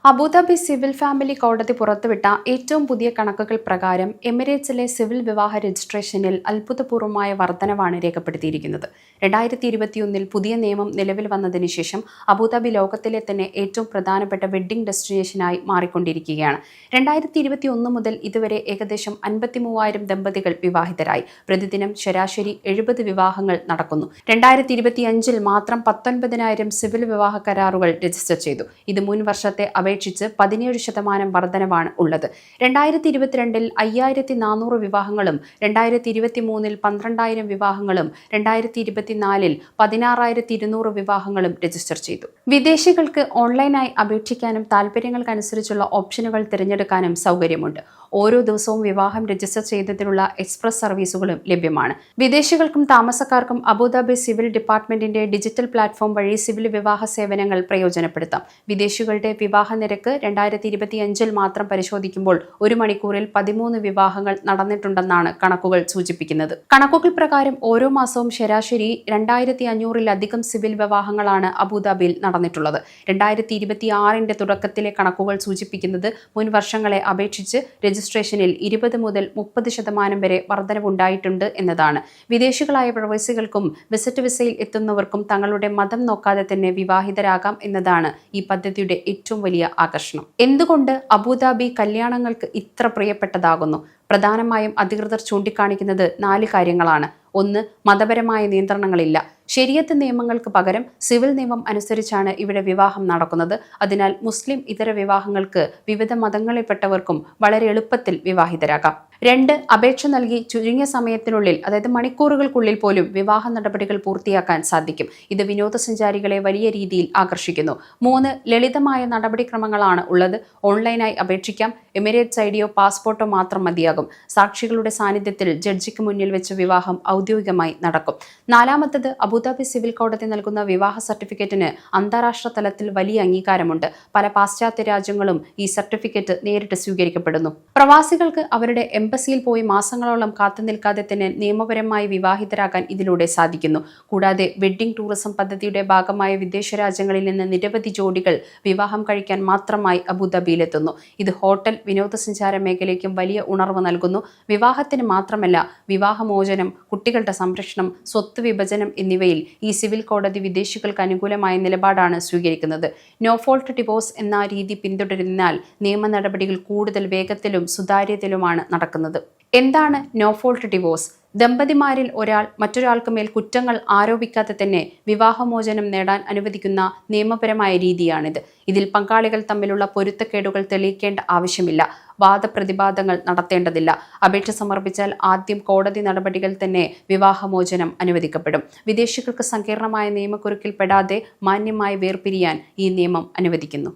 Abu Dhabi civil family കോടതി പുറത്തുവിട്ട ഏറ്റവും പുതിയ കണക്കുകൾ പ്രകാരം എമിറേറ്റ്സിലെ സിവിൽ വിവാഹ രജിസ്ട്രേഷനിൽ അത്ഭുതപൂർവമായ വർധനവാണ് രേഖപ്പെടുത്തിയിരിക്കുന്നത്. 2021 പുതിയ നിയമം നിലവിൽ വന്നതിന് ശേഷം അബുദാബി ലോകത്തിലെ തന്നെ ഏറ്റവും പ്രധാനപ്പെട്ട വെഡ്ഡിംഗ് ഡെസ്റ്റിനേഷനായി മാറിക്കൊണ്ടിരിക്കുകയാണ്. 2021 മുതൽ ഇതുവരെ ഏകദേശം 53,000 ദമ്പതികൾ വിവാഹിതരായി. പ്രതിദിനം ശരാശരി 70 വിവാഹങ്ങൾ നടക്കുന്നു. 2025 മാത്രം 19,000 സിവിൽ വിവാഹ കരാറുകൾ രജിസ്റ്റർ ചെയ്തു. ഇത് മുൻ വർഷത്തെ അപേക്ഷിച്ച് 17% വർധനവാണ് ഉള്ളത്. 2022 5,400 വിവാഹങ്ങളും 2023 12,000 വിവാഹങ്ങളും 2024 16,200 വിവാഹങ്ങളും രജിസ്റ്റർ ചെയ്തു. വിദേശികൾക്ക് ഓൺലൈനായി അപേക്ഷിക്കാനും താൽപര്യങ്ങൾക്കനുസരിച്ചുള്ള ഓപ്ഷനുകൾ തിരഞ്ഞെടുക്കാനും സൗകര്യമുണ്ട്. ഓരോ ദിവസവും വിവാഹം രജിസ്റ്റർ ചെയ്തതിനുള്ള എക്സ്പ്രസ് സർവീസുകളും ലഭ്യമാണ്. വിദേശികൾക്കും താമസക്കാർക്കും അബുദാബി സിവിൽ ഡിപ്പാർട്ട്മെന്റിന്റെ ഡിജിറ്റൽ പ്ലാറ്റ്ഫോം വഴി സിവിൽ വിവാഹ സേവനങ്ങൾ പ്രയോജനപ്പെടുത്താം. വിദേശികളുടെ വിവാഹ നിരക്ക് 2025 മാത്രം പരിശോധിക്കുമ്പോൾ 1 മണിക്കൂറിൽ 13 വിവാഹങ്ങൾ നടന്നിട്ടുണ്ടെന്നാണ് കണക്കുകൾ സൂചിപ്പിക്കുന്നത്. കണക്കുകൾ പ്രകാരം ഓരോ മാസവും ശരാശരി 2,500-ലധികം സിവിൽ വിവാഹങ്ങളാണ് അബുദാബിയിൽ നടന്നിട്ടുള്ളത്. 2026 തുടക്കത്തിലെ കണക്കുകൾ സൂചിപ്പിക്കുന്നത് മുൻ വർഷങ്ങളെ അപേക്ഷിച്ച് രജിസ്ട്രേഷനിൽ 20 മുതൽ 30% വരെ വർധനവുണ്ടായിട്ടുണ്ട് എന്നതാണ്. വിദേശികളായ പ്രവാസികൾക്കും വിസിറ്റ് വിസയിൽ എത്തുന്നവർക്കും തങ്ങളുടെ മതം നോക്കാതെ തന്നെ വിവാഹിതരാകാം എന്നതാണ് ഈ പദ്ധതിയുടെ ഏറ്റവും വലിയ ആകർഷണം. എന്തുകൊണ്ട് അബുദാബി കല്യാണങ്ങൾക്ക് ഇത്ര പ്രിയപ്പെട്ടതാകുന്നു? പ്രധാനമായും അധികൃതർ ചൂണ്ടിക്കാണിക്കുന്നത് 4 കാര്യങ്ങളാണ്. 1. മതപരമായ നിയന്ത്രണങ്ങളില്ല. ശരീഅത്ത് നിയമങ്ങൾക്ക് പകരം സിവിൽ നിയമം അനുസരിച്ചാണ് ഇവിടെ വിവാഹം നടക്കുന്നത്. അതിനാൽ മുസ്ലിം ഇതര വിവാഹങ്ങൾക്ക് വിവിധ മതങ്ങളിൽപ്പെട്ടവർക്കും വളരെ എളുപ്പത്തിൽ വിവാഹിതരാകാം. 2. അപേക്ഷ നൽകി ചുരുങ്ങിയ സമയത്തിനുള്ളിൽ, അതായത് മണിക്കൂറുകൾക്കുള്ളിൽ പോലും വിവാഹ നടപടികൾ പൂർത്തിയാക്കാൻ സാധിക്കും. ഇത് വിനോദസഞ്ചാരികളെ വലിയ രീതിയിൽ ആകർഷിക്കുന്നു. 3. ലളിതമായ നടപടിക്രമങ്ങളാണ് ഉള്ളത്. ഓൺലൈനായി അപേക്ഷിക്കാം. എമിറേറ്റ്സ് ഐഡിയോ പാസ്പോർട്ടോ മാത്രം മതിയാകും. സാക്ഷികളുടെ സാന്നിധ്യത്തിൽ ജഡ്ജിക്ക് മുന്നിൽ വെച്ച് വിവാഹം ഔദ്യോഗികമായി നടക്കും. 4. അബുദാബി സിവിൽ കോടതി നൽകുന്ന വിവാഹ സർട്ടിഫിക്കറ്റിന് അന്താരാഷ്ട്ര തലത്തിൽ വലിയ അംഗീകാരമുണ്ട്. പല പാശ്ചാത്യ രാജ്യങ്ങളും ഈ സർട്ടിഫിക്കറ്റ് നേരിട്ട് സ്വീകരിക്കപ്പെടുന്നു. പ്രവാസികൾക്ക് അവരുടെ എംബസിയിൽ പോയി മാസങ്ങളോളം കാത്തുനിൽക്കാതെ തന്നെ നിയമപരമായി വിവാഹിതരാകാൻ ഇതിലൂടെ സാധിക്കുന്നു. കൂടാതെ വെഡ്ഡിംഗ് ടൂറിസം പദ്ധതിയുടെ ഭാഗമായ വിദേശ രാജ്യങ്ങളിൽ നിന്ന് നിരവധി ജോഡികൾ വിവാഹം കഴിക്കാൻ മാത്രമായി അബുദാബിയിലെത്തുന്നു. ഇത് ഹോട്ടൽ, വിനോദസഞ്ചാര മേഖലയ്ക്കും വലിയ ഉണർവ് നൽകുന്നു. വിവാഹത്തിന് മാത്രമല്ല, വിവാഹമോചനം, കുട്ടികളുടെ സംരക്ഷണം, സ്വത്ത് വിഭജനം എന്നിവയിൽ ഈ സിവിൽ കോടതി വിദേശികൾക്ക് അനുകൂലമായ നിലപാടാണ് സ്വീകരിക്കുന്നത്. നോ ഫോൾട്ട് ഡിവോഴ്സ് എന്ന രീതി പിന്തുടരുന്നതിനാൽ നിയമ നടപടികൾ കൂടുതൽ വേഗത്തിലും സുതാര്യത്തിലുമാണ് നടക്കുന്നത്. എന്താണ് നോ ഫോൾട്ട് ഡിവോഴ്സ്? ദമ്പതിമാരിൽ ഒരാൾ മറ്റൊരാൾക്ക് മേൽ കുറ്റങ്ങൾ ആരോപിക്കാതെ തന്നെ വിവാഹമോചനം നേടാൻ അനുവദിക്കുന്ന നിയമപരമായ രീതിയാണിത്. ഇതിൽ പങ്കാളികൾ തമ്മിലുള്ള പൊരുത്തക്കേടുകൾ തെളിയിക്കേണ്ട ആവശ്യമില്ല. വാദപ്രതിവാദങ്ങൾ നടത്തേണ്ടതില്ല. അപേക്ഷ സമർപ്പിച്ചാൽ ആദ്യം കോടതി നടപടികൾ തന്നെ വിവാഹമോചനം അനുവദിക്കപ്പെടും. വിദേശികൾക്ക് സങ്കീർണമായ നിയമക്കുരുക്കിൽ പെടാതെ മാന്യമായി വേർപിരിയാൻ ഈ നിയമം അനുവദിക്കുന്നു.